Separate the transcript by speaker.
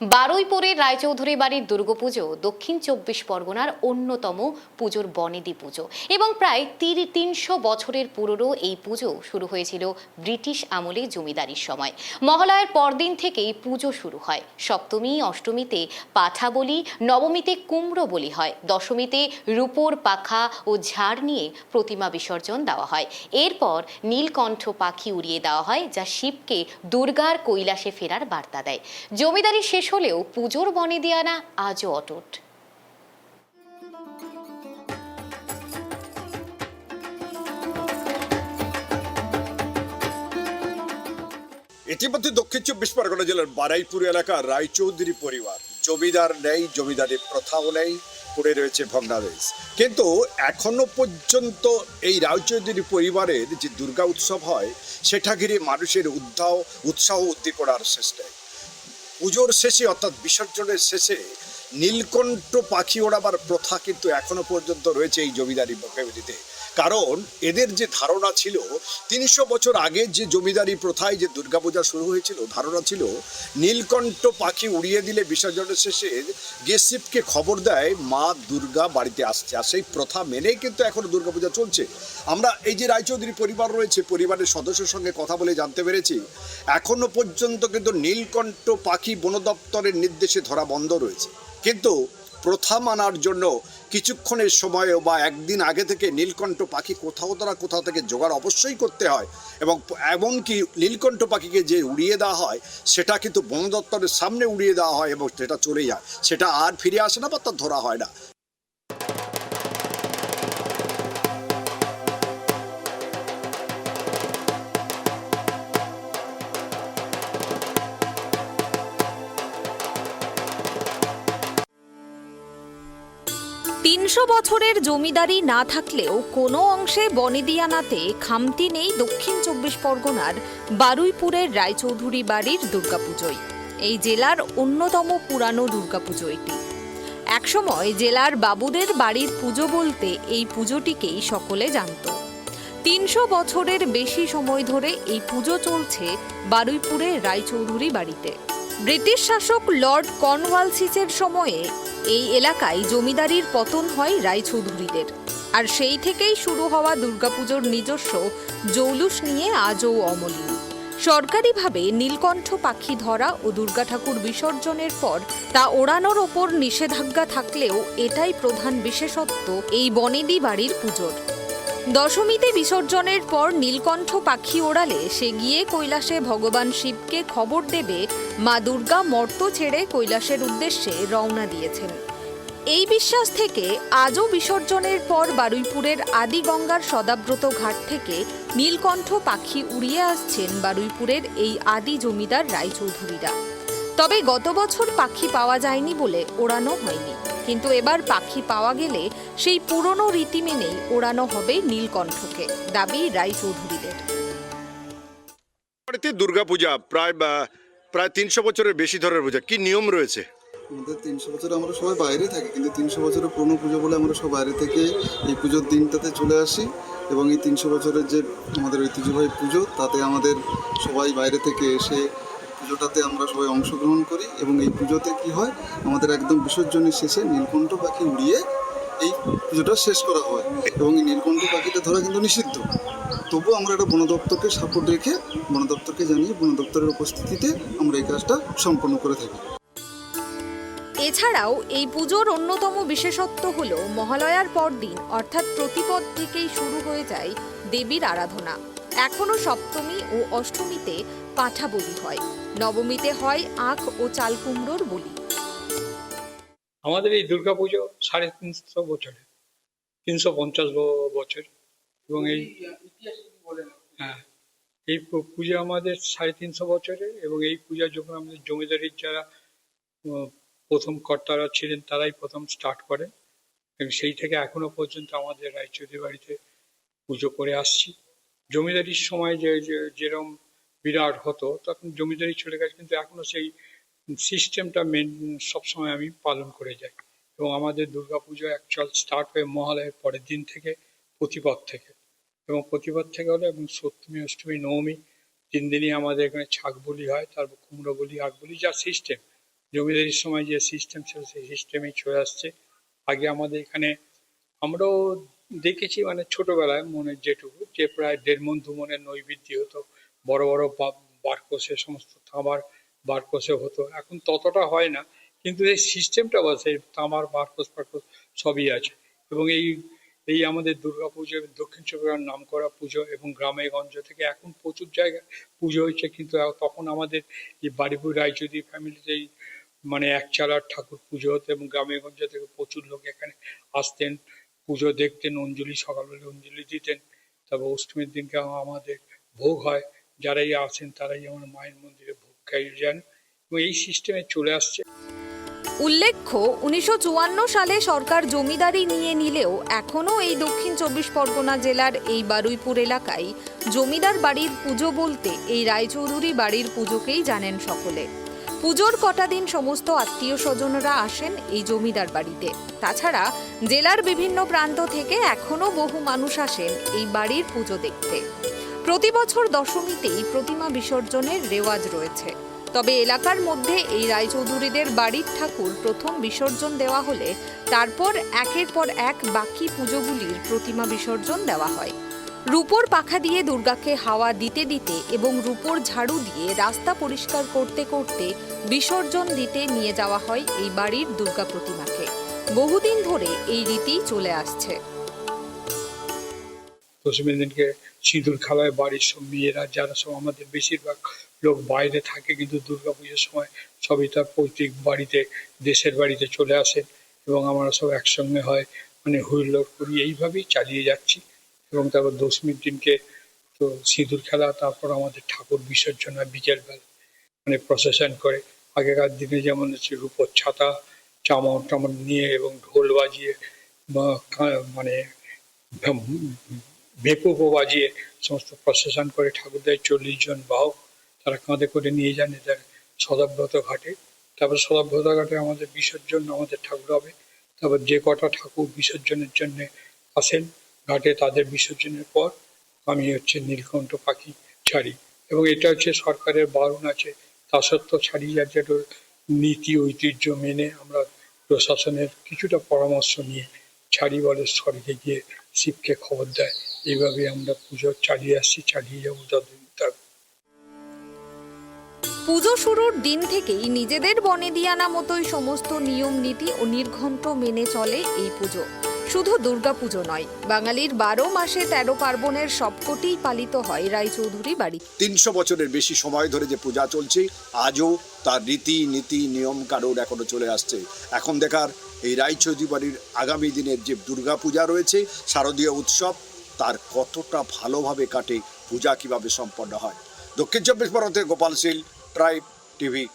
Speaker 1: বারুইপুরের রায়চৌধুরী বাড়ির দুর্গাপুজো দক্ষিণ চব্বিশ পরগনার অন্যতম পুজোর বনেদি পুজো এবং প্রায় ৩০০ বছরের পুরনো এই পুজো শুরু হয়েছিল ব্রিটিশ আমলে জমিদারির সময়। মহালয়ার পরদিন থেকেই পুজো শুরু হয়। সপ্তমী অষ্টমীতে পাঠা বলি, নবমীতে কুমড়ো বলি হয়, দশমীতে রূপোর পাখা ও ঝাড় নিয়ে প্রতিমা বিসর্জন দেওয়া হয়। এরপর নীলকণ্ঠ পাখি উড়িয়ে দেওয়া হয়, যা শিবকে দুর্গার কৈলাসে ফেরার বার্তা দেয়। জমিদারি শেষ হলেও পুজোর বনেদিয়ানা আজও অটুট।
Speaker 2: ইতিমধ্যে দক্ষিণ চব্বিশ পরগনা জেলার বারুইপুর এলাকার রায়চৌধুরী পরিবার, জমিদার নেই, জমিদারি প্রথাও নেই, পড়ে রয়েছে ভগ্নাদেশ। কিন্তু এখনো পর্যন্ত এই রায়চৌধুরী পরিবারের যে দুর্গা উৎসব হয় সেটা ঘিরে মানুষের উৎসাহ উদ্দীপনার শেষ নেই। পুজোর শেষে অর্থাৎ বিসর্জনের শেষে নীলকণ্ঠ পাখি ওড়াবার প্রথা কিন্তু এখনো পর্যন্ত রয়েছে এই জমিদারি ফ্যামিলিতে। কারণ এদের যে ধারণা ছিল ৩০০ বছর আগে যে জমিদারি প্রথায় যে দুর্গাপূজা শুরু হয়েছিল, ধারণা ছিল নীলকণ্ঠ পাখি উড়িয়ে দিলে বিসর্জনের শেষে গেসিপকে খবর দেয় মা দুর্গা বাড়িতে আসছে, আর সেই প্রথা মেনেই কিন্তু এখন দুর্গাপূজা চলছে। আমরা এই যে রায়চৌধুরী পরিবার রয়েছে, পরিবারের সদস্যের সঙ্গে কথা বলে জানতে পেরেছি এখনো পর্যন্ত কিন্তু নীলকণ্ঠ পাখি বন দপ্তরের নির্দেশে ধরা বন্ধ রয়েছে। কিন্তু প্রথা মানার জন্য কিছুক্ষণের সময়ও বা একদিন আগে থেকে নীলকণ্ঠ পাখি কোথাও থেকে জোগাড় অবশ্যই করতে হয়, এবং এমনকি নীলকণ্ঠ পাখিকে যে উড়িয়ে দেওয়া হয় সেটা কিন্তু বন দপ্তরের সামনে উড়িয়ে দেওয়া হয় এবং সেটা চলে যায়, সেটা আর ফিরে আসে না বা তার ধরা হয় না।
Speaker 3: তিনশো বছরের জমিদারি না থাকলেও কোনো অংশে বনেদিয়ানাতে খামতি নেই দক্ষিণ চব্বিশ পরগনার বারুইপুরের রায়চৌধুরী বাড়ির দুর্গাপুজোয়। এই জেলার অন্যতম পুরানো দুর্গাপুজো এটি। একসময় জেলার বাবুদের বাড়ির পুজো বলতে এই পুজোটিকেই সকলে জানত। ৩০০ বছরের বেশি সময় ধরে এই পুজো চলছে বারুইপুরের রায়চৌধুরী বাড়িতে। ব্রিটিশ শাসক লর্ড কর্নওয়ালিসের সময়ে এই এলাকায় জমিদারির পতন হয় রায়চৌধুরীদের, আর সেই থেকেই শুরু হওয়া দুর্গাপুজোর নিজস্ব জৌলুস নিয়ে আজও অমলিন। সরকারিভাবে নীলকণ্ঠ পাখি ধরা ও দুর্গা ঠাকুর বিসর্জনের পর তা ওড়ানোর ওপর নিষেধাজ্ঞা থাকলেও এটাই প্রধান বিশেষত্ব এই বনেদি বাড়ির পুজোর। দশমীতে বিসর্জনের পর নীলকণ্ঠ পাখি ওড়ালে সে গিয়ে কৈলাসে ভগবান শিবকে খবর দেবে মা দুর্গা মর্ত ছেড়ে কৈলাসের উদ্দেশ্যে রওনা দিয়েছেন। এই বিশ্বাস থেকে আজও বিসর্জনের পর বারুইপুরের আদি গঙ্গার সদাব্রত ঘাট থেকে নীলকণ্ঠ পাখি উড়িয়ে আসছেন বারুইপুরের এই আদি জমিদার রায়চৌধুরীরা। তবে গত বছর পাখি পাওয়া যায়নি বলে ওড়ানো হয়নি, কিন্তু এবার পাখি পাওয়া গেলে সেই পুরনো রীতি মেনেই ওড়ানো হবে নীলকণ্ঠকে, দাবি রায়চৌধুরীদের।
Speaker 2: দুর্গাপূজা প্রায় ৩০০ বছরের বেশি ধরে পূজা, কি নিয়ম রয়েছে?
Speaker 4: আমাদের ৩০০ বছর আমরা সবাই বাইরে থাকি, কিন্তু ৩০০ বছরের পুরনো পুজো বলে আমরা সব বাইরে থেকে এই পুজোর দিনটাতে চলে আসি, এবং এই ৩০০ বছরের যে আমাদের ঐতিহ্যবাহী পুজো তাতে আমাদের সবাই বাইরে থেকে এসে পুজোটাতে আমরা সবাই অংশগ্রহণ করি। এবং এই পুজোতে কি হয়, আমাদের একদম বিসর্জনের শেষে নীলকণ্ঠ পাখি উড়িয়ে এই পুজোটা শেষ করা হয়, এবং এই নীলকণ্ঠ পাখিটা ধরা কিন্তু নিষিদ্ধ। তবু আমরা এটা বন দপ্তরকে সাপোর্ট রেখে বন দপ্তরকে জানিয়ে বন দপ্তরের উপস্থিতিতে আমরা এই কাজটা সম্পন্ন করে থাকি।
Speaker 3: এছাড়াও এই পুজোর অন্যতম বিশেষত্ব হল মহালয়ার পরদিন অর্থাৎ প্রতিপদ থেকেই শুরু হয়ে যায় দেবীর আরাধনা। এখনো সপ্তমী ও অষ্টমীতে পাঠা বলি হয়, নবমীতে হয় আখ ও চাল কুমড়োর বলি।
Speaker 5: আমাদের এই দুর্গাপুজো ৩৫০ বছরের, ৩৫০ বছর, এবং এই পুজো আমাদের ৩৫০ বছরের। এবং এই পূজা যখন আমাদের জমিদারির যারা প্রথম কর্তারা ছিলেন তারাই প্রথম স্টার্ট করেন, এবং সেই থেকে এখনো পর্যন্ত আমাদের রায়চৌধুরী বাড়িতে পুজো করে আসছি। জমিদারির সময় যেরকম বিরাট হতো, তখন জমিদারি চলে গেছে, কিন্তু এখনো সেই সিস্টেমটা সবসময় আমি পালন করে যাই। এবং আমাদের দুর্গাপুজো অ্যাকচুয়াল স্টার্ট হয়ে মহালয়ের পরের দিন থেকে, প্রতিপদ থেকে, এবং প্রতিপদ থেকে হলো এবং সপ্তমী অষ্টমী নবমী 3 দিনই আমাদের এখানে ছাগ বলি হয়, তারপর কুমড়ো বলি, আখ বলি, যা সিস্টেম জমিদারির সময় যে সিস্টেম ছিল সেই সিস্টেমেই চলে আসছে। আগে আমাদের এখানে আমরাও দেখেছি, মানে ছোটবেলায় মনে যেটুকু, যে প্রায় 1.5 মণ 2 মণের নৈবেদ্য হতো, বড় বড় বারকোষে সমস্ত তামার বারকোষে হতো। এখন ততটা হয় না, কিন্তু এই সিস্টেমটা বা সেই তামার বারকোষ ফারকোষ সবই আছে। এবং এই এই আমাদের দুর্গাপুজো দক্ষিণ চব্বিশ পরগনার নামকরা পুজো, এবং গ্রামে গঞ্জ থেকে এখন প্রচুর জায়গায় পুজো হয়েছে। কিন্তু তখন আমাদের এই বারুইপুর রায়চৌধুরী ফ্যামিলিতেই মানে একচালার ঠাকুর পুজো হতো, এবং গ্রামে গঞ্জ থেকে প্রচুর লোক এখানে আসতেন, পুজো দেখতেন, অঞ্জলি সকালবেলা অঞ্জলি দিতেন। তারপর অষ্টমীর দিনকে আমাদের ভোগ হয়, যারাই আসেন তারাই আমার মায়ের মন্দিরে ভোগ খাইয়ে যান, এবং এই সিস্টেমে চলে আসছে।
Speaker 3: উল্লেখ্য 1954 সালে সরকার জমিদারি নিয়ে নিলেও এখনও এই দক্ষিণ চব্বিশ পরগনা জেলার এই বারুইপুর এলাকায় জমিদার বাড়ির পুজো বলতে এই রায়চৌধুরী বাড়ির পুজোকেই জানেন সকলে। পুজোর কটা দিন সমস্ত আত্মীয় স্বজনরা আসেন এই জমিদার বাড়িতে। তাছাড়া জেলার বিভিন্ন প্রান্ত থেকে এখনও বহু মানুষ আসেন এই বাড়ির পুজো দেখতে। প্রতি বছর দশমীতেই প্রতিমা বিসর্জনের রেওয়াজ রয়েছে। তবে এলাকার মধ্যে এই রায়চৌধুরীদের বাড়ির ঠাকুর প্রথম বিসর্জন দেওয়া হলে তারপর একের পর এক বাকি পুজোগুলির প্রতিমা বিসর্জন দেওয়া হয়। রূপোর পাখা দিয়ে দুর্গাকে হাওয়া দিতে দিতে এবং রূপোর ঝাড়ু দিয়ে রাস্তা পরিষ্কার করতে করতে বিসর্জন দিতে নিয়ে যাওয়া হয় এই বাড়ির দুর্গা প্রতিমাকে। বহুদিন ধরে এই রীতি চলে আসছে।
Speaker 5: দশমীর দিনকে সিঁদুর খেলায় বাড়ির সব মেয়েরা, যারা সব আমাদের বেশিরভাগ লোক বাইরে থাকে, কিন্তু দুর্গাপুজোর সময় সবই তার পৈতৃক বাড়িতে, দেশের বাড়িতে চলে আসেন, এবং আমরা সব একসঙ্গে হয়, মানে হুল্লোড় করি, এইভাবেই চালিয়ে যাচ্ছি। এবং তারপর দশমীর দিনকে তো সিঁদুর খেলা, তারপর আমাদের ঠাকুর বিসর্জন হয় বিকেলবেলা, মানে প্রসেশন করে। আগেকার দিনে যেমন হচ্ছে রূপোর ছাতা, চামর টামর নিয়ে এবং ঢোল বাজিয়ে বা মানে ভেপুপো বাজিয়ে সমস্ত প্রসেশন করে ঠাকুরদের 40 জন বাহক তারা কাঁধে করে নিয়ে যান এদের সদাব্রত ঘাটে। তারপর সদাব্রত ঘাটে আমাদের বিসর্জন, আমাদের ঠাকুর হবে। তারপর যে কটা ঠাকুর বিসর্জনের জন্য আসেন ঘাটে, তাদের বিসর্জনের পর আমি হচ্ছে নীলকণ্ঠ পাখি ছাড়ি, এবং এটা হচ্ছে সরকারের বারণ আছে, তা সত্ত্বেও ছাড়ি, যাতে নীতি ঐতিহ্য মেনে আমরা প্রশাসনের কিছুটা পরামর্শ নিয়ে ছাড়ি, বলে স্বর্গে গিয়ে শিবকে খবর দেয়। এইভাবে আমরা পুজো চালিয়ে আসছি, চালিয়ে যাবো যতদিন থাকবে।
Speaker 3: পুজো শুরুর দিন থেকেই নিজেদের বনেদিয়ানা মতোই সমস্ত নিয়ম নীতি ও নির্ঘণ্ট মেনে চলে এই পুজো। শুধু দুর্গাপুজো নয়, বাঙালির 12 মাসে 13 পার্বণের সবকটিই পালিত হয় রায়চৌধুরী বাড়ি।
Speaker 2: 300 বছরের বেশি সময় ধরে যে পূজা চলছে, আজও তার রীতি নীতি নিয়ম কানুন এখনো চলে আসছে। এখন দেখার এই রায়চৌধুরী বাড়ির আগামী দিনের যে দুর্গা পূজা রয়েছে, শারদীয় উৎসব, তার কতটা ভালোভাবে কাটে, পূজা কিভাবে সম্পন্ন হয়। দক্ষিণ চব্বিশ পরগনা থেকে গোপাল শীল, ট্রাইব টিভি।